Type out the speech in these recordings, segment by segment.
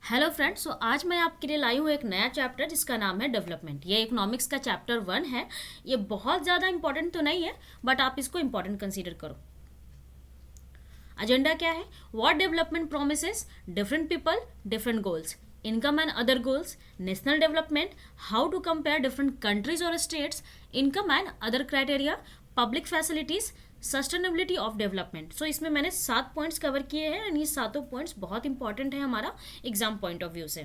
Hello friends, सो आज मैं आपके लिए लाई हूँ एक नया चैप्टर जिसका नाम है डेवलपमेंट। ये इकोनॉमिक्स का चैप्टर 1 है। ये बहुत ज़्यादा इंपॉर्टेंट तो नहीं है, बट आप इसको इंपॉर्टेंट कंसीडर करो। एजेंडा क्या है? What development promises, different people, different goals, income and other goals, national development, how to compare different countries और states, income and other criteria, public facilities, sustainability of development. So इसमें मैंने 7 points cover किए हैं and ये सातों points बहुत important है हमारा एग्जाम पॉइंट ऑफ व्यू से।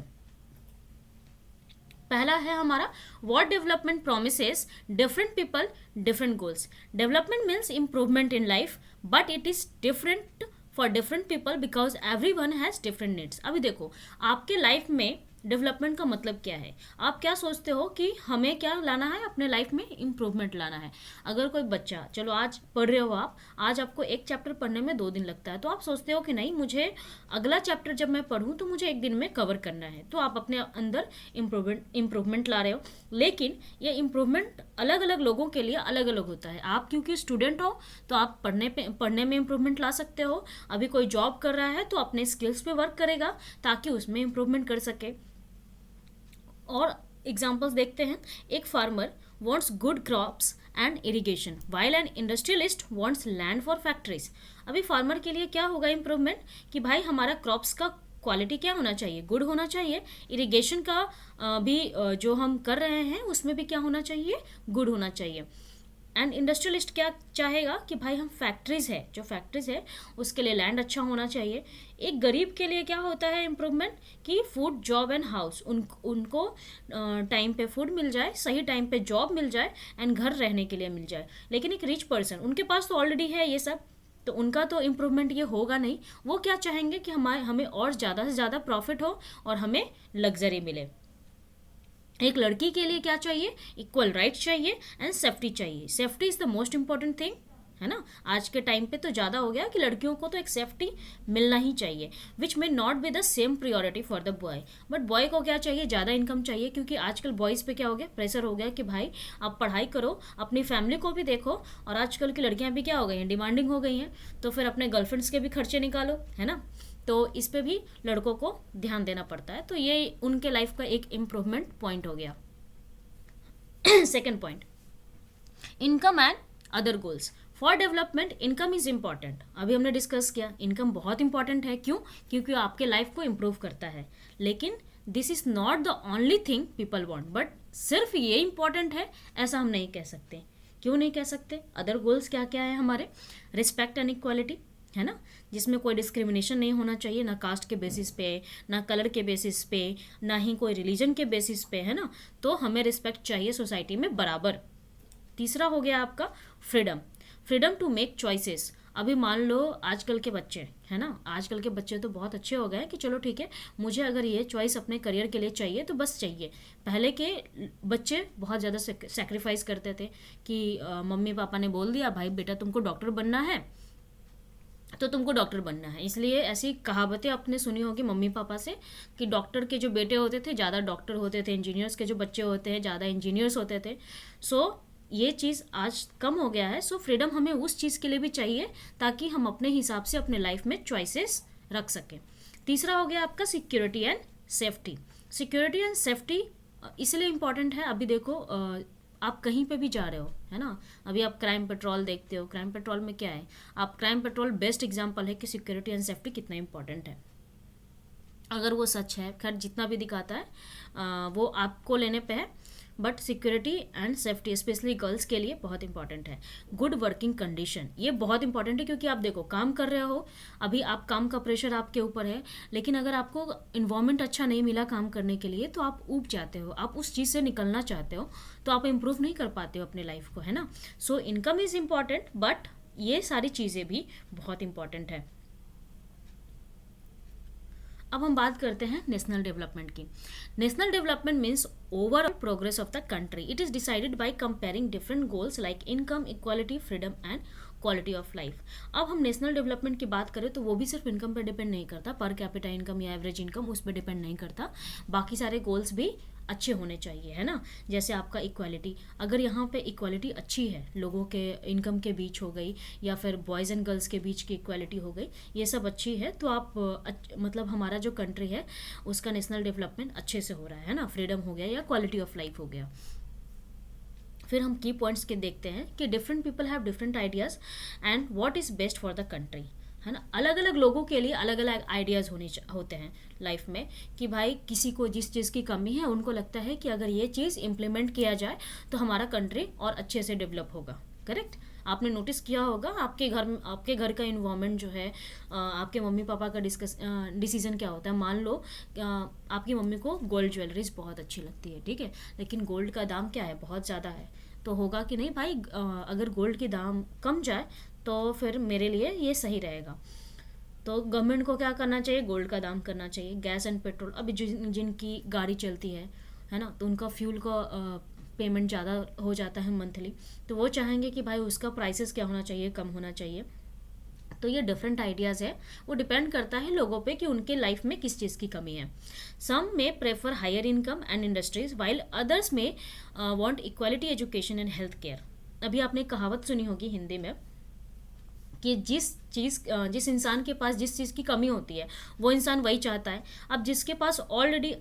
पहला है हमारा what development promises, different people, different goals. Development means improvement in life, but it is different for different people because every one has different needs. अभी देखो, आपके लाइफ में डेवलपमेंट का मतलब क्या है? आप क्या सोचते हो कि हमें क्या लाना है अपने लाइफ में? इम्प्रूवमेंट लाना है। अगर कोई बच्चा, चलो आज पढ़ रहे हो आप, आज आपको एक चैप्टर पढ़ने में 2 दिन लगता है, तो आप सोचते हो कि नहीं, मुझे अगला चैप्टर जब मैं पढ़ूँ तो मुझे एक दिन में कवर करना है। तो आप अपने अंदर इम्प्रूवमेंट ला रहे हो। लेकिन ये इम्प्रूवमेंट अलग अलग लोगों के लिए अलग अलग होता है। आप क्योंकि स्टूडेंट हो तो आप पढ़ने में इम्प्रूवमेंट ला सकते हो। अभी कोई जॉब कर रहा है तो अपने स्किल्स पे वर्क करेगा ताकि उसमें इम्प्रूवमेंट कर सके। और एग्जाम्पल्स देखते हैं। एक farmer wants good crops and irrigation while an industrialist wants land for factories। अभी फार्मर के लिए क्या होगा इम्प्रूवमेंट कि भाई हमारा क्रॉप्स का क्वालिटी क्या होना चाहिए? गुड होना चाहिए। इरिगेशन का भी जो हम कर रहे हैं उसमें भी क्या होना चाहिए? गुड होना चाहिए। एंड इंडस्ट्रियलिस्ट क्या चाहेगा कि भाई हम फैक्ट्रीज है, जो फैक्ट्रीज है उसके लिए लैंड अच्छा होना चाहिए। एक गरीब के लिए क्या होता है इम्प्रूवमेंट कि फूड, जॉब एंड हाउस, उनको टाइम पे फूड मिल जाए, सही टाइम पे जॉब मिल जाए एंड घर रहने के लिए मिल जाए। लेकिन एक रिच पर्सन, उनके पास तो ऑलरेडी है ये सब, तो उनका तो इम्प्रूवमेंट ये होगा नहीं। वो क्या चाहेंगे कि हमें और ज़्यादा से ज़्यादा प्रॉफिट हो और हमें लग्जरी मिले। एक लड़की के लिए क्या चाहिए? इक्वल राइट्स चाहिए एंड सेफ्टी चाहिए। Safety is the most important thing, है ना। आज के टाइम पे तो ज़्यादा हो गया कि लड़कियों को तो एक सेफ्टी मिलना ही चाहिए, which may not be the same priority for the boy. But boy को क्या चाहिए? ज़्यादा इनकम चाहिए, क्योंकि आजकल बॉयज़ पे क्या हो गया, प्रेशर हो गया कि भाई आप पढ़ाई करो, अपनी फैमिली को भी देखो। और आजकल की लड़कियां भी क्या हो गई हैं? डिमांडिंग हो गई हैं। तो फिर अपने गर्लफ्रेंड्स के भी खर्चे निकालो, है ना। तो इस पे भी लड़कों को ध्यान देना पड़ता है। तो ये उनके लाइफ का एक इम्प्रूवमेंट पॉइंट हो गया। Second point, income and other goals. For development income is important. अभी हमने डिस्कस किया, इनकम बहुत इंपॉर्टेंट है। क्यों? क्योंकि आपके लाइफ को इम्प्रूव करता है। लेकिन this is not the only thing people want. But सिर्फ ये इंपॉर्टेंट है ऐसा हम नहीं कह सकते। क्यों नहीं कह सकते? अदर गोल्स क्या क्या है हमारे? रिस्पेक्ट एंड इक्वालिटी, है ना, जिसमें कोई डिस्क्रिमिनेशन नहीं होना चाहिए, ना कास्ट के बेसिस पे, ना कलर के बेसिस पे, ना ही कोई रिलीजन के बेसिस पे, है ना। तो हमें रिस्पेक्ट चाहिए सोसाइटी में बराबर। तीसरा हो गया आपका freedom, freedom to make choices. अभी मान लो आजकल के बच्चे, है ना, आजकल के बच्चे तो बहुत अच्छे हो गए कि चलो ठीक है, मुझे अगर ये चॉइस अपने करियर के लिए चाहिए तो बस चाहिए। पहले के बच्चे बहुत ज़्यादा सेक्रीफाइस करते थे कि मम्मी पापा ने बोल दिया भाई बेटा तुमको डॉक्टर बनना है तो तुमको डॉक्टर बनना है। इसलिए ऐसी कहावतें आपने सुनी होगी मम्मी पापा से कि डॉक्टर के जो बेटे होते थे ज़्यादा डॉक्टर होते थे, इंजीनियर्स के जो बच्चे होते हैं ज़्यादा इंजीनियर्स होते थे। सो ये चीज़ आज कम हो गया है। सो फ्रीडम हमें उस चीज़ के लिए भी चाहिए ताकि हम अपने हिसाब से अपने लाइफ में चॉइसेस रख सकें। तीसरा हो गया आपका security and safety. Security and safety इसलिए इम्पॉर्टेंट है। अभी देखो आप कहीं पे भी जा रहे हो, है ना, अभी आप क्राइम पेट्रोल देखते हो। क्राइम पेट्रोल में क्या है? आप क्राइम पेट्रोल बेस्ट एग्जांपल है कि सिक्योरिटी एंड सेफ्टी कितना इंपॉर्टेंट है। अगर वो सच है, खैर जितना भी दिखाता है वो आपको लेने पे है, but security and safety specially girls के लिए बहुत इंपॉर्टेंट है। गुड वर्किंग कंडीशन, ये बहुत इंपॉर्टेंट है क्योंकि आप देखो काम कर रहे हो, अभी आप काम का प्रेशर आपके ऊपर है, लेकिन अगर आपको इन्वायरमेंट अच्छा नहीं मिला काम करने के लिए तो आप ऊब जाते हो, आप उस चीज़ से निकलना चाहते हो, तो आप इम्प्रूव नहीं कर पाते हो अपने लाइफ को, है ना। So income is important, but ये सारी चीज़ें भी बहुत इंपॉर्टेंट है। अब हम बात करते हैं नेशनल डेवलपमेंट की। National development means overall progress of the country. It is decided by comparing different goals like income, equality, freedom and quality of life. अब हम नेशनल डेवलपमेंट की बात करें तो वो भी सिर्फ इनकम पर डिपेंड नहीं करता, पर कैपिटा इनकम या एवरेज इनकम उस पर डिपेंड नहीं करता, बाकी सारे गोल्स भी अच्छे होने चाहिए, है ना। जैसे आपका इक्वालिटी, अगर यहाँ पे इक्वालिटी अच्छी है, लोगों के इनकम के बीच हो गई, या फिर बॉयज़ एंड गर्ल्स के बीच की इक्वालिटी हो गई, ये सब अच्छी है, तो आप मतलब हमारा जो कंट्री है उसका नेशनल डेवलपमेंट अच्छे से हो रहा है ना, फ्रीडम हो गया या क्वालिटी ऑफ लाइफ हो गया। फिर हम की पॉइंट्स के देखते हैं कि different people have different ideas and what is best for the country, है ना। अलग अलग लोगों के लिए अलग अलग आइडियाज़ होते हैं लाइफ में, कि भाई किसी को जिस चीज़ की कमी है उनको लगता है कि अगर ये चीज़ इम्प्लीमेंट किया जाए तो हमारा कंट्री और अच्छे से डेवलप होगा। करेक्ट। आपने नोटिस किया होगा आपके घर का इन्वायरमेंट जो है, आपके मम्मी पापा का डिसीजन क्या होता है। मान लो आपकी मम्मी को गोल्ड ज्वेलरीज बहुत अच्छी लगती है, ठीक है, लेकिन गोल्ड का दाम क्या है, बहुत ज़्यादा है, तो होगा कि नहीं भाई अगर गोल्ड की दाम कम जाए तो फिर मेरे लिए ये सही रहेगा। तो गवर्नमेंट को क्या करना चाहिए, गोल्ड का दाम करना चाहिए। गैस एंड पेट्रोल, अभी जिनकी गाड़ी चलती है ना, तो उनका फ्यूल का पेमेंट ज़्यादा हो जाता है मंथली, तो वो चाहेंगे कि भाई उसका प्राइसेस क्या होना चाहिए, कम होना चाहिए। तो ये डिफरेंट आइडियाज़ है, वो डिपेंड करता है लोगों पे कि उनके लाइफ में किस चीज़ की कमी है। सम में prefer higher income and industries while others में want equality education and health care. अभी आपने कहावत सुनी होगी हिंदी में कि जिस इंसान के पास जिस चीज़ की कमी होती है वो इंसान वही चाहता है। अब जिसके पास ऑलरेडी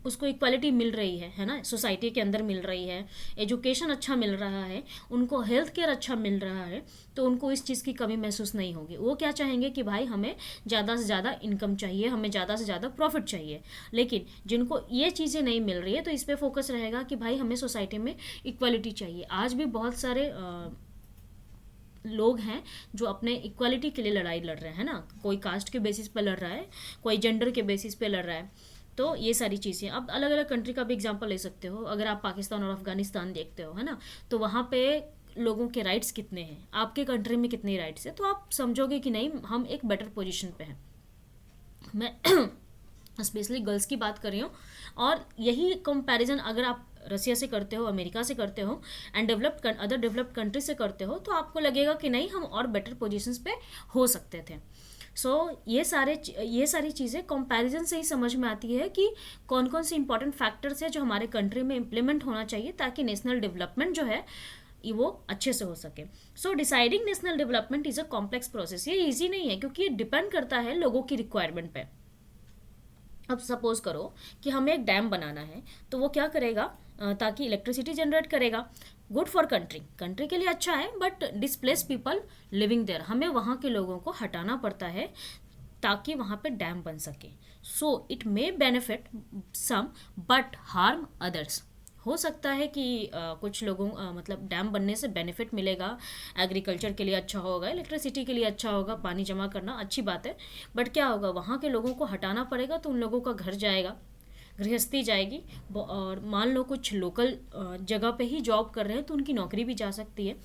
उसको इक्वालिटी मिल रही है ना, सोसाइटी के अंदर मिल रही है, एजुकेशन अच्छा मिल रहा है, उनको हेल्थ केयर अच्छा मिल रहा है, तो उनको इस चीज़ की कमी महसूस नहीं होगी। वो क्या चाहेंगे कि भाई हमें ज़्यादा से ज़्यादा इनकम चाहिए, हमें ज़्यादा से ज़्यादा प्रॉफिट चाहिए। लेकिन जिनको ये चीज़ें नहीं मिल रही है तो इस पर फोकस रहेगा कि भाई हमें सोसाइटी में इक्वालिटी चाहिए। आज भी बहुत सारे लोग हैं जो अपने इक्वालिटी के लिए लड़ाई लड़ रहे हैं ना, कोई कास्ट के बेसिस पे लड़ रहा है, कोई जेंडर के बेसिस पे लड़ रहा है। तो ये सारी चीज़ें, अब अलग अलग कंट्री का भी एग्जांपल ले सकते हो। अगर आप पाकिस्तान और अफगानिस्तान देखते हो, है ना, तो वहाँ पे लोगों के राइट्स कितने हैं, आपके कंट्री में कितने राइट्स हैं, तो आप समझोगे कि नहीं हम एक बेटर पोजीशन पे हैं। मैं स्पेशली गर्ल्स की बात कर रही हूँ, और यही कंपैरिजन अगर आप रसिया से करते हो, अमेरिका से करते हो, एंड अदर डेवलप्ड कंट्री से करते हो, तो आपको लगेगा कि नहीं हम और बेटर पोजीशंस पे हो सकते थे। ये सारी चीज़ें कंपैरिजन से ही समझ में आती है कि कौन कौन से इंपॉर्टेंट फैक्टर्स है जो हमारे कंट्री में इम्प्लीमेंट होना चाहिए ताकि नेशनल डेवलपमेंट जो है वो अच्छे से हो सके। Deciding national development is a complex process. ये ईजी नहीं है क्योंकि ये डिपेंड करता है लोगों की रिक्वायरमेंट पे। अब सपोज करो कि हमें एक डैम बनाना है, तो वो क्या करेगा, ताकि इलेक्ट्रिसिटी जनरेट करेगा। गुड फॉर कंट्री के लिए अच्छा है, but displace people living there, हमें वहाँ के लोगों को हटाना पड़ता है ताकि वहाँ पे डैम बन सके। It may benefit some but harm others. हो सकता है कि कुछ लोगों मतलब डैम बनने से बेनिफिट मिलेगा, एग्रीकल्चर के लिए अच्छा होगा, इलेक्ट्रिसिटी के लिए अच्छा होगा, पानी जमा करना अच्छी बात है, बट क्या होगा, वहाँ के लोगों को हटाना पड़ेगा, तो उन लोगों का घर जाएगा, गृहस्थी जाएगी, और मान लो कुछ लोकल जगह पे ही जॉब कर रहे हैं तो उनकी नौकरी भी जा सकती है।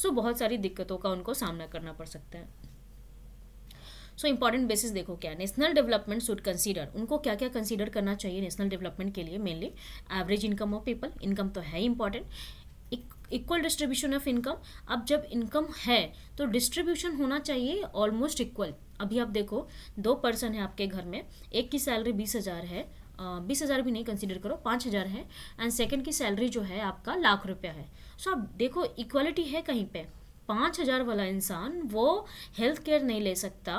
बहुत सारी दिक्कतों का उनको सामना करना पड़ सकता है। इंपॉर्टेंट बेसिस देखो क्या, नेशनल डेवलपमेंट शुड कंसीडर, उनको क्या क्या कंसीडर करना चाहिए नेशनल डेवलपमेंट के लिए। Mainly average income of people, income तो है important, equal distribution of income. अब जब इनकम है तो डिस्ट्रीब्यूशन होना चाहिए ऑलमोस्ट इक्वल। अभी आप देखो 2 पर्सन है आपके घर में, एक की सैलरी 20,000 है, 20,000 भी नहीं कंसीडर करो, 5,000 है, एंड सेकंड की सैलरी जो है आपका ₹1,00,000 है। आप देखो इक्वालिटी है कहीं पे। 5,000 वाला इंसान वो हेल्थ केयर नहीं ले सकता,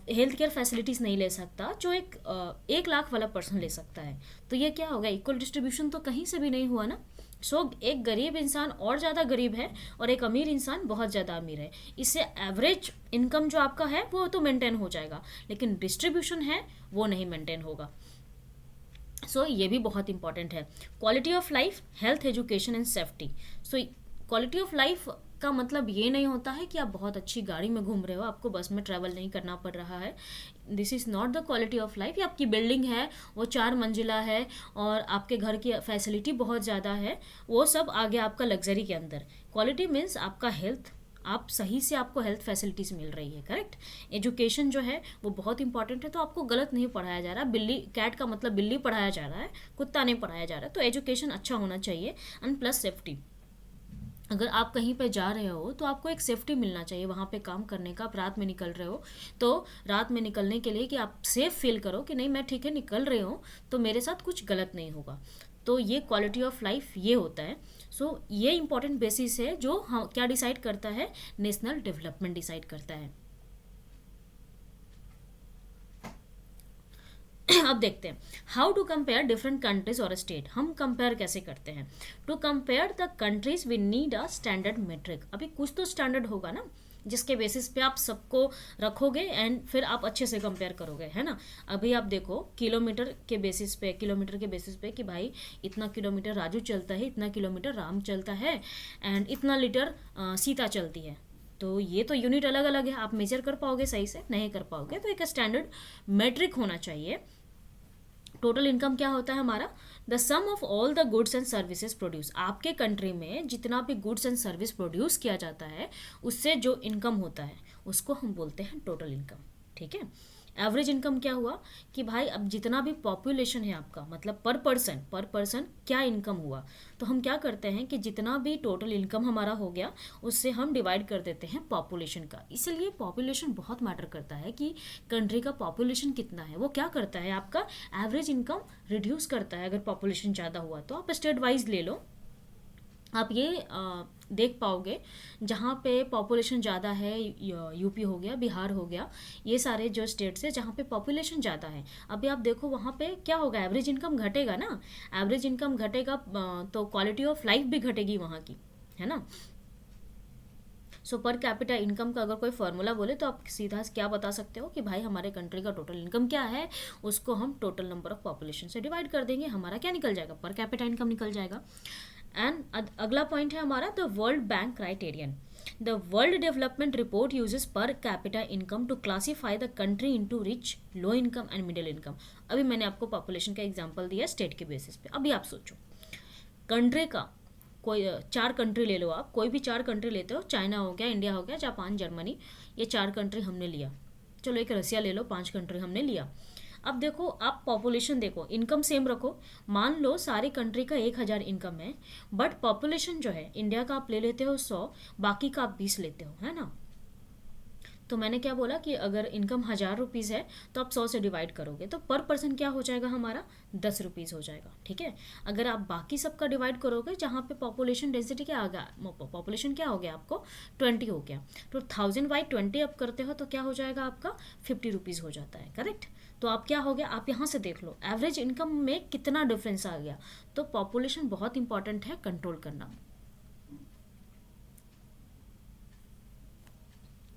हेल्थ केयर फैसिलिटीज़ नहीं ले सकता जो एक 1,00,000 वाला पर्सन ले सकता है। तो ये क्या होगा, इक्वल डिस्ट्रीब्यूशन तो कहीं से भी नहीं हुआ ना। एक गरीब इंसान और ज़्यादा गरीब है और एक अमीर इंसान बहुत ज़्यादा अमीर है, इससे एवरेज इनकम जो आपका है वो तो मेंटेन हो जाएगा, लेकिन डिस्ट्रीब्यूशन है वो नहीं मेंटेन होगा। ये भी बहुत इंपॉर्टेंट है। Quality of life, health, education and safety. Quality of life का मतलब ये नहीं होता है कि आप बहुत अच्छी गाड़ी में घूम रहे हो, आपको बस में ट्रैवल नहीं करना पड़ रहा है, this is not the quality of life. आपकी बिल्डिंग है वो 4 मंजिला है और आपके घर की फैसिलिटी बहुत ज़्यादा है, वो सब आ गया आपका लग्जरी के अंदर। क्वालिटी मीन्स आपका हेल्थ, आप सही से आपको हेल्थ फैसिलिटीज़ मिल रही है, करेक्ट। एजुकेशन जो है वो बहुत इंपॉर्टेंट है, तो आपको गलत नहीं पढ़ाया जा रहा, कैट का मतलब बिल्ली पढ़ाया जा रहा है, कुत्ता नहीं पढ़ाया जा रहा है, तो एजुकेशन अच्छा होना चाहिए। एंड प्लस सेफ्टी, अगर आप कहीं पे जा रहे हो तो आपको एक सेफ्टी मिलना चाहिए वहाँ पे काम करने का। आप रात में निकल रहे हो तो रात में निकलने के लिए कि आप सेफ फील करो कि नहीं मैं ठीक है निकल रही हूँ तो मेरे साथ कुछ गलत नहीं होगा। तो ये क्वालिटी ऑफ लाइफ ये होता है। सो ये इंपॉर्टेंट बेसिस है जो हम क्या डिसाइड करता है, नेशनल डेवलपमेंट डिसाइड करता है। अब देखते हैं how to compare different countries और स्टेट। हम कंपेयर कैसे करते हैं? To compare the countries we need a standard metric. अभी कुछ तो स्टैंडर्ड होगा ना जिसके बेसिस पे आप सबको रखोगे एंड फिर आप अच्छे से कंपेयर करोगे, है ना। अभी आप देखो किलोमीटर के बेसिस पे कि भाई इतना किलोमीटर राजू चलता है, इतना किलोमीटर राम चलता है एंड इतना लीटर सीता चलती है। तो ये तो यूनिट अलग अलग है, आप मेजर कर पाओगे सही से? नहीं कर पाओगे। तो एक स्टैंडर्ड मेट्रिक होना चाहिए। टोटल इनकम क्या होता है हमारा? The sum of all the goods and services produce. आपके कंट्री में जितना भी गुड्स एंड सर्विस प्रोड्यूस किया जाता है उससे जो इनकम होता है उसको हम बोलते हैं टोटल इनकम। ठीक है। एवरेज इनकम क्या हुआ कि भाई अब जितना भी पॉपुलेशन है आपका, मतलब पर पर्सन क्या इनकम हुआ, तो हम क्या करते हैं कि जितना भी टोटल इनकम हमारा हो गया उससे हम डिवाइड कर देते हैं पॉपुलेशन का। इसलिए पॉपुलेशन बहुत मैटर करता है कि कंट्री का पॉपुलेशन कितना है। वो क्या करता है, आपका एवरेज इनकम रिड्यूस करता है। अगर पॉपुलेशन ज़्यादा हुआ तो आप स्टेट वाइज ले लो, आप ये देख पाओगे जहाँ पे पॉपुलेशन ज़्यादा है, यूपी हो गया, बिहार हो गया, ये सारे जो स्टेट्स है जहाँ पे पॉपुलेशन ज़्यादा है, अभी आप देखो वहाँ पे क्या होगा, एवरेज इनकम घटेगा ना। एवरेज इनकम घटेगा तो क्वालिटी ऑफ लाइफ भी घटेगी वहाँ की, है ना। सो पर कैपिटा इनकम का अगर कोई फार्मूला बोले तो आप सीधा क्या बता सकते हो कि भाई हमारे कंट्री का टोटल इनकम क्या है, उसको हम टोटल नंबर ऑफ पॉपुलेशन से डिवाइड कर देंगे, हमारा क्या निकल जाएगा, पर कैपिटा इनकम निकल जाएगा। एंड अगला पॉइंट है हमारा the World Bank criterion. The World Development Report uses per capita income to classify the country into rich, low income and middle income. अभी मैंने आपको पॉपुलेशन का एग्जांपल दिया स्टेट के बेसिस पे। अभी आप सोचो कंट्री का कोई 4 कंट्री ले लो, आप कोई भी 4 कंट्री लेते हो, चाइना हो गया, इंडिया हो गया, जापान, जर्मनी, ये 4 कंट्री हमने लिया। चलो एक रसिया ले लो, 5 कंट्री हमने लिया। अब देखो आप पॉपुलेशन देखो, इनकम सेम रखो। मान लो सारी कंट्री का 1000 इनकम है, बट पॉपुलेशन जो है इंडिया का आप ले लेते हो 100, बाकी का आप 20 लेते हो, है ना। तो मैंने क्या बोला कि अगर इनकम 1000 रुपीज़ है तो आप 100 से डिवाइड करोगे तो पर पर्सन क्या हो जाएगा हमारा, 10 रुपीज़ हो जाएगा। ठीक है। अगर आप बाकी सबका डिवाइड करोगे जहाँ पे पॉपुलेशन डेंसिटी क्या आ गया, पॉपुलेशन क्या हो गया आपको 20 हो गया, तो 1000/20 आप करते हो तो क्या हो जाएगा आपका 50 रुपीज़ हो जाता है, करेक्ट। तो आप क्या हो गया, आप यहाँ से देख लो एवरेज इनकम में कितना डिफरेंस आ गया। तो पॉपुलेशन बहुत इंपॉर्टेंट है कंट्रोल करना।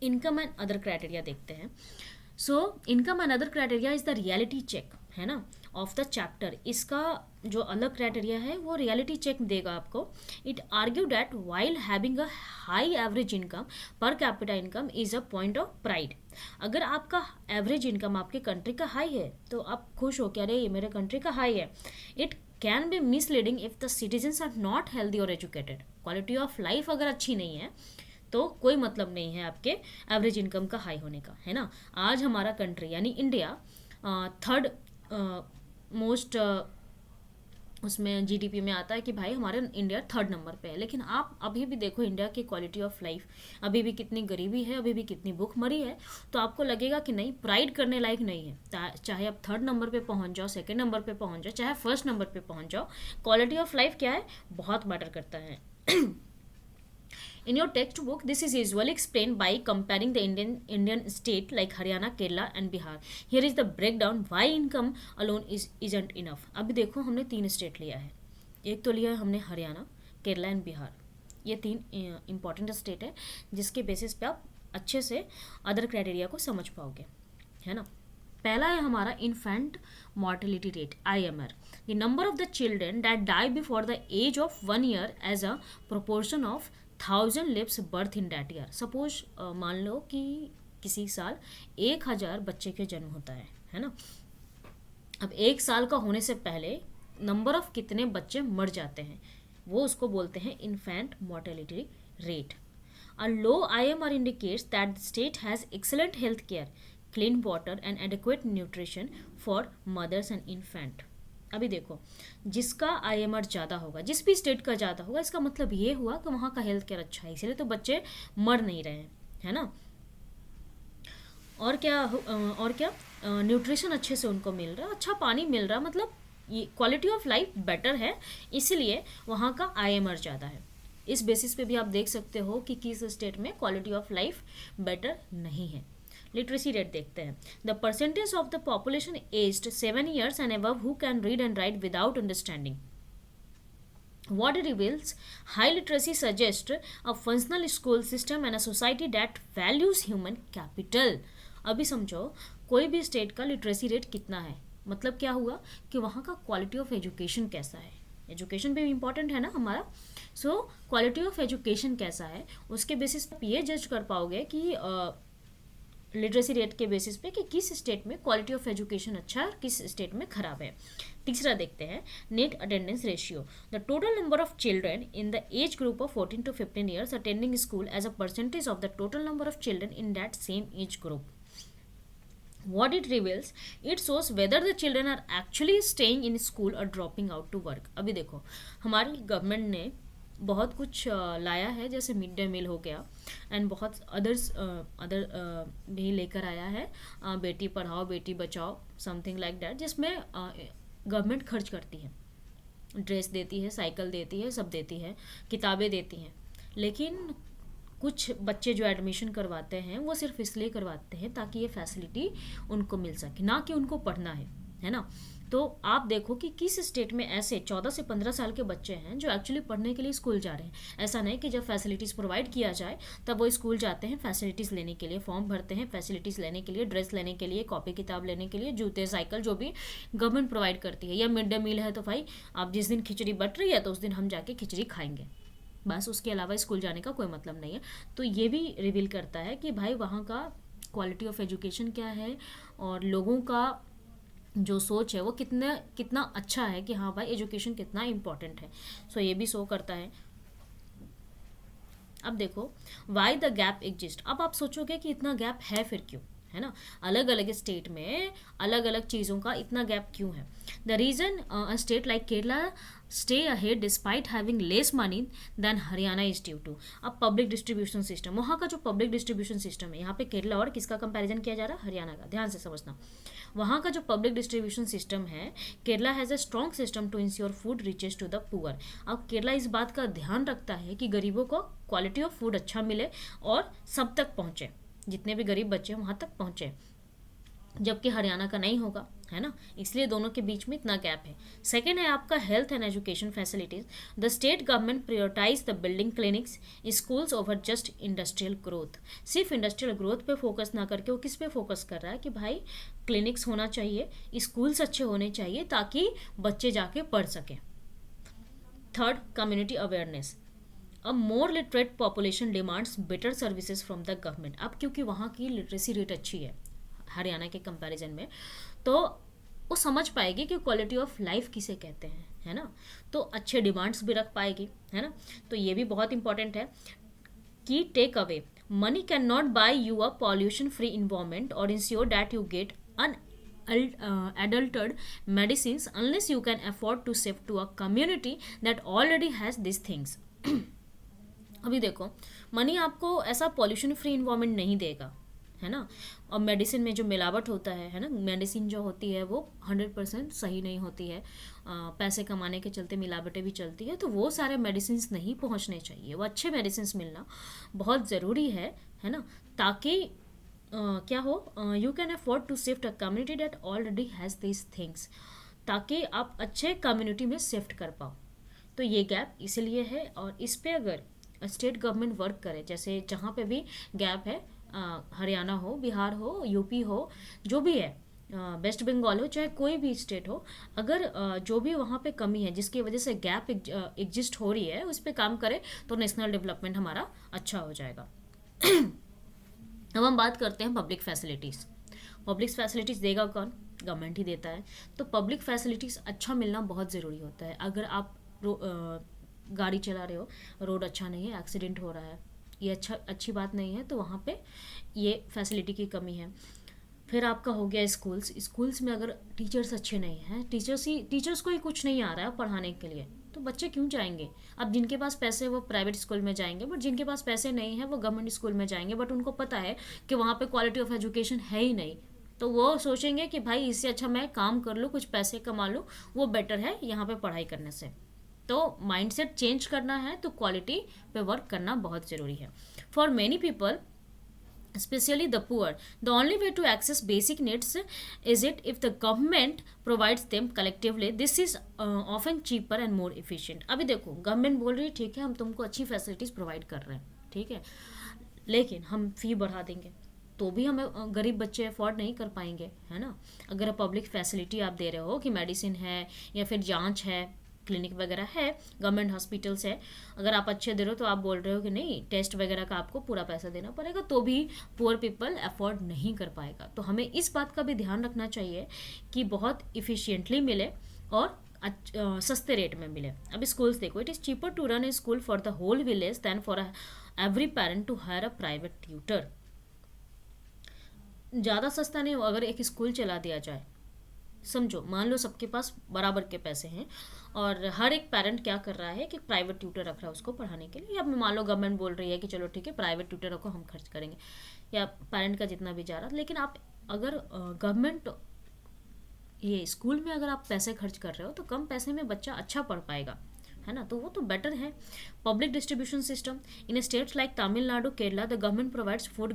इनकम एंड अदर क्राइटेरिया देखते हैं। So income and other criteria is the reality check, है ना, ऑफ द चैप्टर। इसका जो अलग क्राइटेरिया है वो रियलिटी चेक देगा आपको। It argue that while having a high average income, पर capita income is a point of pride. अगर आपका एवरेज इनकम आपके कंट्री का हाई है तो आप खुश हो कि अरे ये मेरे कंट्री का हाई है। It can be misleading if the citizens are not healthy और एजुकेटेड। क्वालिटी ऑफ लाइफ अगर अच्छी नहीं है तो कोई मतलब नहीं है आपके एवरेज इनकम का हाई होने का, है ना। आज हमारा कंट्री यानी इंडिया थर्ड मोस्ट उसमें जीडीपी में आता है कि भाई हमारे इंडिया 3rd नंबर पे है। लेकिन आप अभी भी देखो इंडिया की क्वालिटी ऑफ लाइफ, अभी भी कितनी गरीबी है, अभी भी कितनी भूखमरी है। तो आपको लगेगा कि नहीं, प्राइड करने लायक नहीं है। चाहे आप 3rd नंबर पे पहुंच जाओ, 2nd नंबर पे पहुंच जाओ, चाहे 1st नंबर पे पहुंच जाओ, क्वालिटी ऑफ लाइफ क्या है बहुत मैटर करता है। In your textbook, this is usually explained by comparing the Indian state like Haryana, Kerala and Bihar. Here is the breakdown why income alone isn't enough. अभी देखो हमने 3 स्टेट लिया है, एक तो लिया है हमने हरियाणा, केरला एंड बिहार। ये 3 इंपॉर्टेंट स्टेट है जिसके बेसिस पे आप अच्छे से अदर क्राइटेरिया को समझ पाओगे, है ना। पहला है हमारा infant mortality rate, IMR, the number of the children that die before the age of 1 year as a proportion of 1000 lives birth in that year. Suppose मान लो कि किसी साल 1000 बच्चे के जन्म होता है ना। अब 1 साल का होने से पहले नंबर ऑफ कितने बच्चे मर जाते हैं, वो उसको बोलते हैं infant mortality rate. A low IMR indicates that the state has excellent health care, clean water and adequate nutrition for mothers and infant. अभी देखो, जिसका आईएमआर ज़्यादा होगा, जिस भी स्टेट का ज़्यादा होगा, इसका मतलब ये हुआ कि वहाँ का हेल्थ केयर अच्छा है, इसीलिए तो बच्चे मर नहीं रहे हैं, है ना। और क्या, न्यूट्रिशन अच्छे से उनको मिल रहा है, अच्छा पानी मिल रहा है, मतलब ये क्वालिटी ऑफ लाइफ बेटर है, इसलिए वहाँ का आईएमआर ज़्यादा है। इस बेसिस पे भी आप देख सकते हो कि किस स्टेट में क्वालिटी ऑफ लाइफ बेटर नहीं है। लिटरेसी रेट देखते हैं। The percentage of the population aged 7 years and above who can read and right without understanding. What it reveals, high literacy suggests a functional school system and a society that values human capital. अभी समझो, कोई भी state का literacy rate कितना है, मतलब क्या हुआ कि वहाँ का क्वालिटी ऑफ एजुकेशन कैसा है। एजुकेशन भी इम्पॉर्टेंट है ना हमारा। सो क्वालिटी ऑफ एजुकेशन कैसा है, उसके बेसिस पे ये जज कर पाओगे कि लिटरेसी रेट के बेसिस पे कि किस स्टेट में क्वालिटी ऑफ एजुकेशन अच्छा है और किस स्टेट में खराब है। तीसरा देखते हैं, net attendance ratio, the total number of children in the age group of 14 to 15 years attending school as a percentage of the total number of children in that same age group. What it reveals, it shows whether the children are actually staying in school or dropping out to work. अभी देखो, हमारी government ने बहुत कुछ लाया है, जैसे mid day meal हो गया एंड बहुत अदर भी लेकर आया है, Beti Padhao Beti Bachao, something like that, जिसमें गवर्नमेंट खर्च करती है, ड्रेस देती है, साइकिल देती है, सब देती है, किताबें देती हैं। लेकिन कुछ बच्चे जो एडमिशन करवाते हैं वो सिर्फ इसलिए करवाते हैं ताकि ये फैसिलिटी उनको मिल सके, ना कि उनको पढ़ना है ना। तो आप देखो कि किस स्टेट में ऐसे 14 से 15 साल के बच्चे हैं जो एक्चुअली पढ़ने के लिए स्कूल जा रहे हैं। ऐसा नहीं कि जब फैसिलिटीज़ प्रोवाइड किया जाए तब वो स्कूल जाते हैं फैसिलिटीज़ लेने के लिए, फॉर्म भरते हैं फैसिलिटीज़ लेने के लिए, ड्रेस लेने के लिए, कॉपी किताब लेने के लिए, जूते साइकिल जो भी गवर्नमेंट प्रोवाइड करती है। या मिड डे मील है तो भाई आप जिस दिन खिचड़ी बट रही है तो उस दिन हम जाके खिचड़ी खाएंगे, बस, उसके अलावा स्कूल जाने का कोई मतलब नहीं है। तो ये भी रिवील करता है कि भाई वहाँ का क्वालिटी ऑफ एजुकेशन क्या है और लोगों का जो सोच है वो कितना कितना अच्छा है कि हाँ भाई एजुकेशन कितना इम्पोर्टेंट है। सो ये भी शो करता है। अब देखो, वाई द गैप एग्जिस्ट। अब आप सोचोगे कि इतना गैप है फिर क्यों, है ना, अलग अलग स्टेट में अलग अलग चीज़ों का इतना गैप क्यों है। The reason a state like Kerala stay ahead despite having less money than Haryana is due to अब पब्लिक डिस्ट्रीब्यूशन सिस्टम। वहाँ का जो पब्लिक डिस्ट्रीब्यूशन सिस्टम है, यहाँ पे केरला और किसका कंपैरिजन किया जा रहा है, हरियाणा का, ध्यान से समझना। वहाँ का जो पब्लिक डिस्ट्रीब्यूशन सिस्टम है, Kerala has a strong system to ensure food reaches to the poor. अब केरला इस बात का ध्यान रखता है कि गरीबों को क्वालिटी ऑफ फूड अच्छा मिले और सब तक पहुँचे, जितने भी गरीब बच्चे वहाँ तक पहुँचे, जबकि हरियाणा का नहीं होगा, है ना। इसलिए दोनों के बीच में इतना गैप है। सेकेंड है आपका health and education facilities. The state government prioritize the building clinics schools over just industrial growth. सिर्फ इंडस्ट्रियल ग्रोथ पे फोकस ना करके वो किस पे फोकस कर रहा है कि भाई क्लिनिक्स होना चाहिए, स्कूल्स अच्छे होने चाहिए ताकि बच्चे जाके पढ़ सकें। Third, community awareness. A more literate population demands better services from the government. अब क्योंकि वहाँ की लिटरेसी रेट अच्छी है हरियाणा के कंपैरिजन में, तो वो समझ पाएगी कि क्वालिटी ऑफ लाइफ किसे कहते हैं, है ना, तो अच्छे डिमांड्स भी रख पाएगी, है ना। तो ये भी बहुत इंपॉर्टेंट है कि take away, money can not buy you a pollution free environment और ensure that you get un adulterated medicines unless you can afford to shift to a community that already has these things. अभी देखो, money आपको ऐसा pollution free environment नहीं देगा, है ना, और मेडिसिन में जो मिलावट होता है ना, मेडिसिन जो होती है वो 100% सही नहीं होती है, पैसे कमाने के चलते मिलावटें भी चलती है, तो वो सारे मेडिसिन नहीं पहुंचने चाहिए। वो अच्छे मेडिसिन मिलना बहुत ज़रूरी है ना, ताकि क्या हो, you can afford to shift a community that already has this things, ताकि आप अच्छे कम्युनिटी में शिफ्ट कर पाओ। तो ये गैप इसलिए है, और इस पे अगर स्टेट गवर्नमेंट वर्क करे, जैसे जहाँ पे भी गैप है, हरियाणा हो, बिहार हो, यूपी हो, जो भी है, वेस्ट बंगाल हो, चाहे कोई भी स्टेट हो, अगर जो भी वहाँ पे कमी है जिसकी वजह से गैप एग्जिस्ट हो रही है, उस पर काम करे तो नेशनल डेवलपमेंट हमारा अच्छा हो जाएगा। अब हम बात करते हैं पब्लिक फैसिलिटीज़। पब्लिक फैसिलिटीज़ देगा कौन, गवर्नमेंट ही देता है। तो पब्लिक फैसिलिटीज़ अच्छा मिलना बहुत ज़रूरी होता है। अगर आप गाड़ी चला रहे हो, रोड अच्छा नहीं है, एक्सीडेंट हो रहा है, ये अच्छी बात नहीं है, तो वहाँ पे ये फैसिलिटी की कमी है। फिर आपका हो गया स्कूल्स। स्कूल्स में अगर टीचर्स अच्छे नहीं हैं, टीचर्स को ही कुछ नहीं आ रहा है पढ़ाने के लिए, तो बच्चे क्यों जाएंगे? अब जिनके पास पैसे हैं वो प्राइवेट स्कूल में जाएंगे, बट जिनके पास पैसे नहीं है वो गवर्नमेंट स्कूल में जाएंगे, बट उनको पता है कि वहाँ पे क्वालिटी ऑफ एजुकेशन है ही नहीं। तो वो सोचेंगे कि भाई इससे अच्छा मैं काम कर लूँ, कुछ पैसे कमा लूँ, वो बेटर है यहाँ पे पढ़ाई करने से। तो माइंडसेट चेंज करना है तो क्वालिटी पे वर्क करना बहुत ज़रूरी है। For many people, especially the poor, the only way to access basic needs is it if the government provides them collectively. This is often cheaper and more efficient. अभी देखो गवर्नमेंट बोल रही है ठीक है हम तुमको अच्छी फैसिलिटीज़ प्रोवाइड कर रहे हैं, ठीक है, लेकिन हम फ़ी बढ़ा देंगे तो भी हमें गरीब बच्चे अफोर्ड नहीं कर पाएंगे, है ना। अगर पब्लिक फैसिलिटी आप दे रहे हो कि मेडिसिन है या फिर जांच है, क्लिनिक वगैरह है, गवर्नमेंट हॉस्पिटल्स है, अगर आप अच्छे दे रहे हो तो आप बोल रहे हो कि नहीं टेस्ट वगैरह का आपको पूरा पैसा देना पड़ेगा, तो भी पुअर पीपल अफोर्ड नहीं कर पाएगा। तो हमें इस बात का भी ध्यान रखना चाहिए कि बहुत इफ़िशिएंटली मिले और सस्ते रेट में मिले। अब स्कूल्स देखो, it is cheaper to run a school for the whole village than for every parent to hire a private tutor. ज़्यादा सस्ता नहीं हो अगर एक स्कूल चला दिया जाए। समझो, मान लो सबके पास बराबर के पैसे हैं और हर एक पेरेंट क्या कर रहा है कि प्राइवेट ट्यूटर रख रहा है उसको पढ़ाने के लिए, या मान लो गवर्नमेंट बोल रही है कि चलो ठीक है प्राइवेट ट्यूटर को हम खर्च करेंगे, या पेरेंट का जितना भी जा रहा। लेकिन आप अगर गवर्नमेंट ये स्कूल में अगर आप पैसे खर्च कर रहे हो तो कम पैसे में बच्चा अच्छा पढ़ पाएगा, है ना, तो वो तो बेटर है। Public distribution system in states like Tamil Nadu, Kerala, the government provides food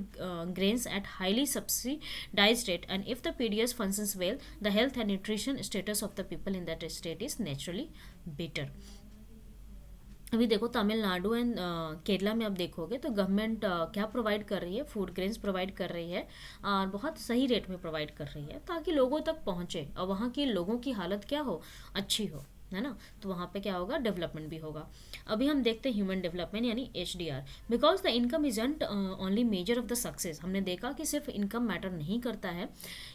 grains at highly subsidized rate, and if the PDS functions well, the health and nutrition status of the people in that state is naturally better. अभी देखो Tamil Nadu and Kerala में आप देखोगे तो government क्या provide कर रही है, फूड ग्रेन्स प्रोवाइड कर रही है और बहुत सही रेट में प्रोवाइड कर रही है ताकि लोगों तक पहुँचे और वहाँ के लोगों की हालत क्या हो, अच्छी हो, है ना। तो वहाँ पे क्या होगा, डेवलपमेंट भी होगा। अभी हम देखते हैं ह्यूमन डेवलपमेंट यानी HDR। Because the income isn't only measure of the success. हमने देखा कि सिर्फ इनकम मैटर नहीं करता है।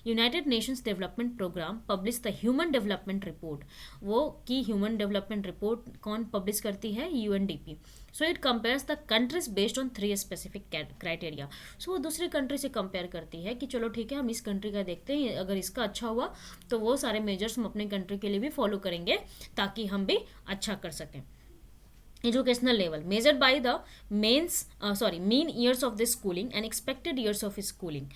United Nations development programme publish the human development report. वो की ह्यूमन डेवलपमेंट रिपोर्ट कौन पब्लिश करती है, UNDP। So it compares the countries based on 3 specific criteria. So वो दूसरी कंट्री से कंपेयर करती है कि चलो ठीक है हम इस कंट्री का देखते हैं, अगर इसका अच्छा हुआ तो वो सारे मेजर्स हम अपने कंट्री के लिए भी फॉलो करेंगे ताकि हम भी अच्छा कर सकें। Educational level measured by the mean years of the schooling and expected years of schooling.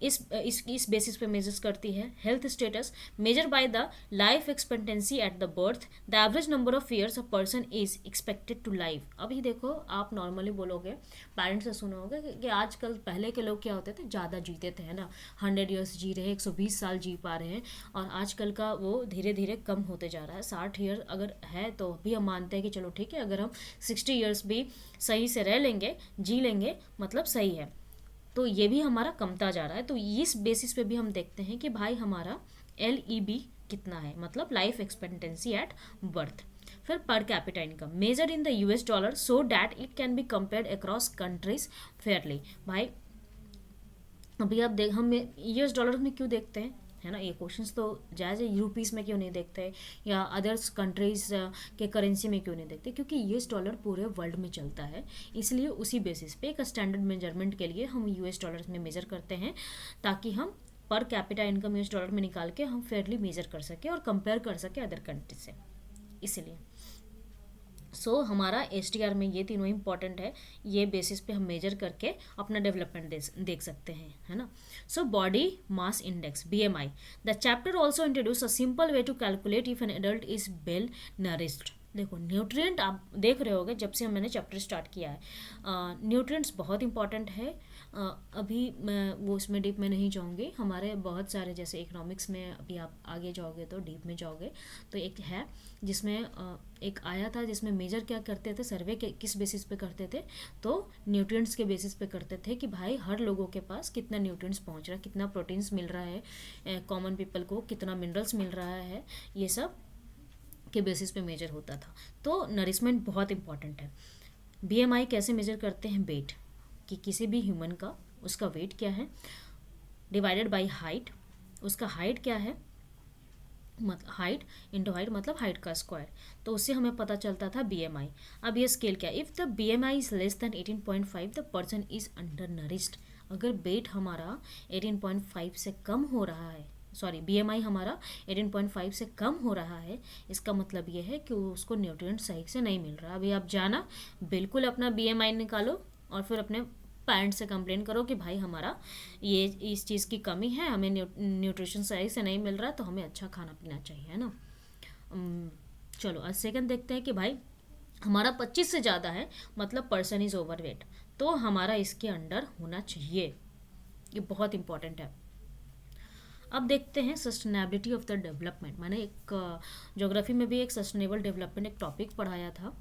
इस बेसिस पे मेजर्स करती है। Health status measure by the life expectancy at the birth, the average number of years a person is expected to live. अभी देखो आप normally बोलोगे, parents से सुनोगे कि आजकल पहले के लोग क्या होते थे, ज़्यादा जीते थे, है ना, 100 ईयर्स जी रहे हैं, 120 साल जी पा रहे हैं, और आजकल का वो धीरे धीरे कम होते जा रहा है। 60 ईयर अगर है तो भी हम मानते हैं कि चलो ठीक है अगर हम 60 ईयर्स भी सही से रह लेंगे, जी लेंगे, मतलब सही है। तो ये भी हमारा कमता जा रहा है। तो इस बेसिस पे भी हम देखते हैं कि भाई हमारा LEB कितना है, मतलब लाइफ एक्सपेक्टेंसी एट बर्थ। फिर per capita income measure in the US dollar so that it can be compared across countries fairly. भाई अभी आप देख, हम US डॉलर में क्यों देखते हैं, है ना, ये क्वेश्चंस तो जायज़ है। यूपीस में क्यों नहीं देखते या अदर्स कंट्रीज के करेंसी में क्यों नहीं देखते, क्योंकि US डॉलर पूरे वर्ल्ड में चलता है, इसलिए उसी बेसिस पे एक स्टैंडर्ड मेजरमेंट के लिए हम US डॉलर्स में मेजर करते हैं ताकि हम पर कैपिटा इनकम US डॉलर में निकाल के हम फेयरली मेजर कर सकें और कंपेयर कर सकें अदर कंट्री से। इसलिए हमारा SDR में ये तीनों इंपॉर्टेंट है, ये बेसिस पे हम मेजर करके अपना डेवलपमेंट देख सकते हैं, है ना। Body mass index BMI, the chapter also introduce a simple way to calculate if an adult is well nourished. देखो न्यूट्रिएंट आप देख रहे होगे जब से मैंने चैप्टर स्टार्ट किया है, न्यूट्रिएंट्स बहुत इंपॉर्टेंट है। अभी मैं वो उसमें डीप में नहीं जाऊँगी, हमारे बहुत सारे जैसे इकोनॉमिक्स में अभी आप आगे जाओगे तो डीप में जाओगे तो एक है जिसमें एक आया था जिसमें मेजर क्या करते थे, सर्वे के किस बेसिस पे करते थे, तो न्यूट्रिएंट्स के बेसिस पे करते थे कि भाई हर लोगों के पास कितना न्यूट्रिएंट्स पहुँच रहा है, कितना प्रोटीन्स मिल रहा है, कॉमन पीपल को कितना मिनरल्स मिल रहा है, ये सब के बेसिस पे मेजर होता था। तो नरिशमेंट बहुत इंपॉर्टेंट है। BMI कैसे मेजर करते हैं, वेट, कि किसी भी ह्यूमन का उसका वेट क्या है डिवाइडेड बाय हाइट, उसका हाइट क्या है, हाइट इंटू हाइट मतलब हाइट का स्क्वायर, तो उससे हमें पता चलता था BMI। अब ये स्केल क्या है, if the BMI is less than 18.5 the person is under nourished. अगर वेट हमारा 18.5 से कम हो रहा है, सॉरी BMI हमारा 18.5 से कम हो रहा है, इसका मतलब ये है कि उसको न्यूट्रिएंट सही से नहीं मिल रहा। अभी आप जाना बिल्कुल अपना BMI निकालो और फिर अपने पेरेंट से कंप्लेन करो कि भाई हमारा ये इस चीज़ की कमी है, हमें न्यूट्रिशन सही से नहीं मिल रहा, तो हमें अच्छा खाना पीना चाहिए, है ना। चलो आज सेकंड देखते हैं कि भाई हमारा 25 से ज़्यादा है, मतलब पर्सन इज़ ओवरवेट, तो हमारा इसके अंडर होना चाहिए। ये बहुत इंपॉर्टेंट है। अब देखते हैं सस्टेनेबिलिटी ऑफ द डेवलपमेंट। मैंने एक ज्योग्राफी में भी एक सस्टेनेबल डेवलपमेंट एक टॉपिक पढ़ाया था,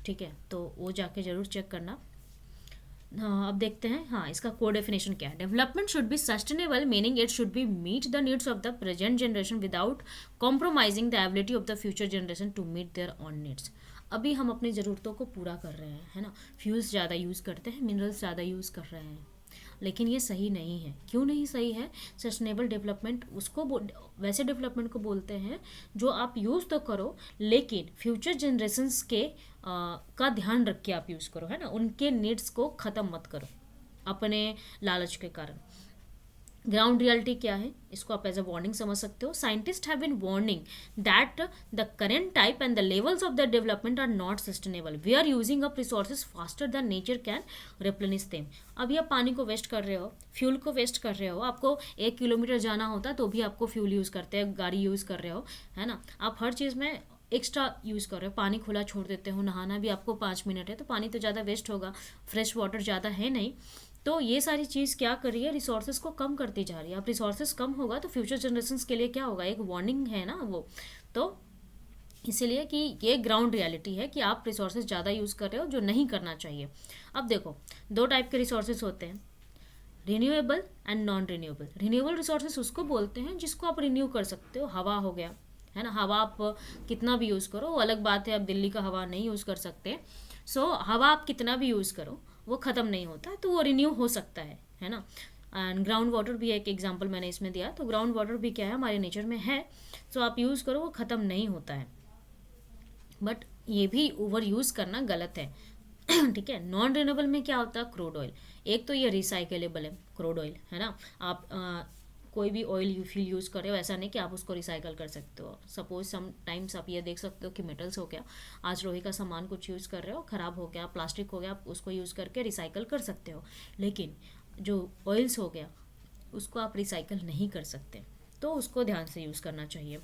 ठीक है, तो वो जाके ज़रूर चेक करना। हाँ, अब देखते हैं, हाँ, इसका कोर डेफिनेशन क्या है। Development should be sustainable meaning it should be meet the needs of the present generation without compromising the ability of the future generation to meet their own needs. अभी हम अपनी ज़रूरतों को पूरा कर रहे हैं, है ना, फ्यूल्स ज़्यादा यूज़ करते हैं, मिनरल्स ज़्यादा यूज़ कर रहे हैं, लेकिन ये सही नहीं है। क्यों नहीं सही है? सस्टेनेबल डेवलपमेंट उसको वैसे डेवलपमेंट को बोलते हैं जो आप यूज़ तो करो लेकिन फ्यूचर जनरेशन्स के का ध्यान रख के आप यूज़ करो, है ना, उनके नीड्स को ख़त्म मत करो अपने लालच के कारण। ग्राउंड रियलिटी क्या है, इसको आप एज अ वार्निंग समझ सकते हो। Scientist have been warning that the current type and the levels of the development are not sustainable. We are using up resources faster than nature can replenish them. अभी आप पानी को waste कर रहे हो, फ्यूल को वेस्ट कर रहे हो, आपको 1 किलोमीटर जाना होता है तो भी आपको फ्यूल यूज़ करते हैं, गाड़ी यूज़ कर रहे हो, है ना, आप हर चीज़ में एक्स्ट्रा यूज़ कर रहे हो, पानी खुला छोड़ देते हो, नहाना भी आपको 5 मिनट है तो पानी तो ज़्यादा वेस्ट होगा, फ्रेश वाटर ज़्यादा है नहीं। तो ये सारी चीज़ क्या कर रही है, रिसोर्सेज को कम करती जा रही है। अब रिसोर्सेज कम होगा तो फ्यूचर जनरेशन्स के लिए क्या होगा, एक वार्निंग है ना वो। तो इसीलिए कि ये ग्राउंड रियलिटी है कि आप रिसोर्सेज ज़्यादा यूज़ कर रहे हो, जो नहीं करना चाहिए। अब देखो 2 टाइप के रिसोर्सेज होते हैं, renewable and non renewable. Renewable resources उसको बोलते हैं जिसको आप रिन्यू कर सकते हो। हवा हो गया, है ना, हवा आप कितना भी यूज़ करो, वो अलग बात है, आप दिल्ली का हवा नहीं यूज़ कर सकते। सो हवा आप कितना भी यूज़ करो वो ख़त्म नहीं होता, तो वो रिन्यू हो सकता है ना। एंड ग्राउंड वाटर भी एक एग्जांपल मैंने इसमें दिया, तो ग्राउंड वाटर भी क्या है, हमारे नेचर में है, सो आप यूज़ करो, वो ख़त्म नहीं होता है, बट ये भी ओवर यूज़ करना गलत है। ठीक है। नॉन रिन्यूएबल में क्या होता है, क्रूड ऑयल। एक तो ये रिसाइकेलेबल है क्रूड ऑयल, है ना, आप कोई भी ऑयल फ्यूल यूज़ कर रहे हो, ऐसा नहीं कि आप उसको रिसाइकल कर सकते हो। सपोज सम टाइम्स आप ये देख सकते हो कि मेटल्स हो गया, आज लोहे का सामान कुछ यूज़ कर रहे हो, ख़राब हो गया, प्लास्टिक हो गया, आप उसको यूज़ करके रिसाइकल कर सकते हो, लेकिन जो ऑयल्स हो गया उसको आप रिसाइकल नहीं कर सकते, तो उसको ध्यान से यूज़ करना चाहिए।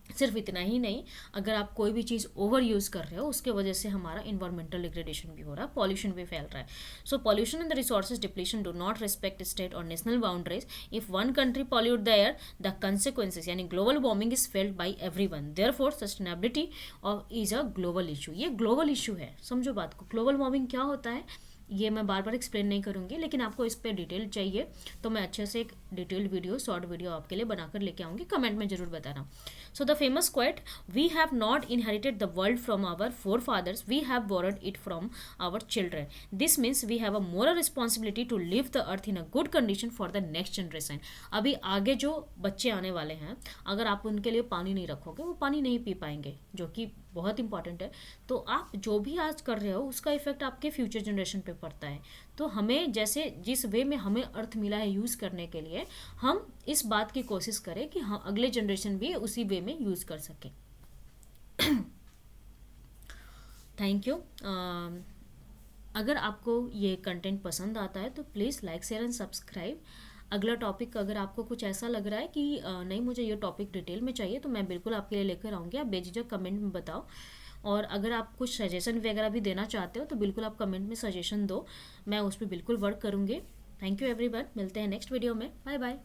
सिर्फ इतना ही नहीं, अगर आप कोई भी चीज़ ओवर यूज़ कर रहे हो उसके वजह से हमारा इन्वायरमेंटल डिग्रेडेशन भी हो रहा है, पॉल्यूशन भी फैल रहा है। So pollution and the resources depletion do not respect state और national boundaries. If one country pollute the air, the consequences यानी global warming is felt by everyone. Therefore sustainability of is a global issue. ये global issue है, समझो बात को। Global warming क्या होता है ये मैं बार बार एक्सप्लेन नहीं करूँगी, लेकिन आपको इस पर डिटेल चाहिए तो मैं अच्छे से एक डिटेल वीडियो, शॉर्ट वीडियो आपके लिए बनाकर लेके आऊँगी, कमेंट में जरूर बताना। So the famous quote, we have not inherited the world from our forefathers, we have borrowed it from our children. This means we have a moral responsibility to leave the earth in a good condition for the next generation. अभी आगे जो बच्चे आने वाले हैं, अगर आप उनके लिए पानी नहीं रखोगे वो पानी नहीं पी पाएंगे, जो कि बहुत इंपॉर्टेंट है। तो आप जो भी आज कर रहे हो उसका इफेक्ट आपके फ्यूचर जनरेशन पे पड़ता है। तो हमें जैसे जिस वे में हमें अर्थ मिला है यूज़ करने के लिए, हम इस बात की कोशिश करें कि हम अगले जनरेशन भी उसी वे में यूज़ कर सकें। Thank you. अगर आपको ये कंटेंट पसंद आता है तो please like share and subscribe. अगला टॉपिक अगर आपको कुछ ऐसा लग रहा है कि नहीं मुझे ये टॉपिक डिटेल में चाहिए, तो मैं बिल्कुल आपके लिए लेकर आऊँगी। आप बेझिझक कमेंट में बताओ, और अगर आप कुछ सजेशन वगैरह भी देना चाहते हो तो बिल्कुल आप कमेंट में सजेशन दो, मैं उस पर बिल्कुल वर्क करूँगी। थैंक यू एवरीवन, मिलते हैं नेक्स्ट वीडियो में। Bye bye.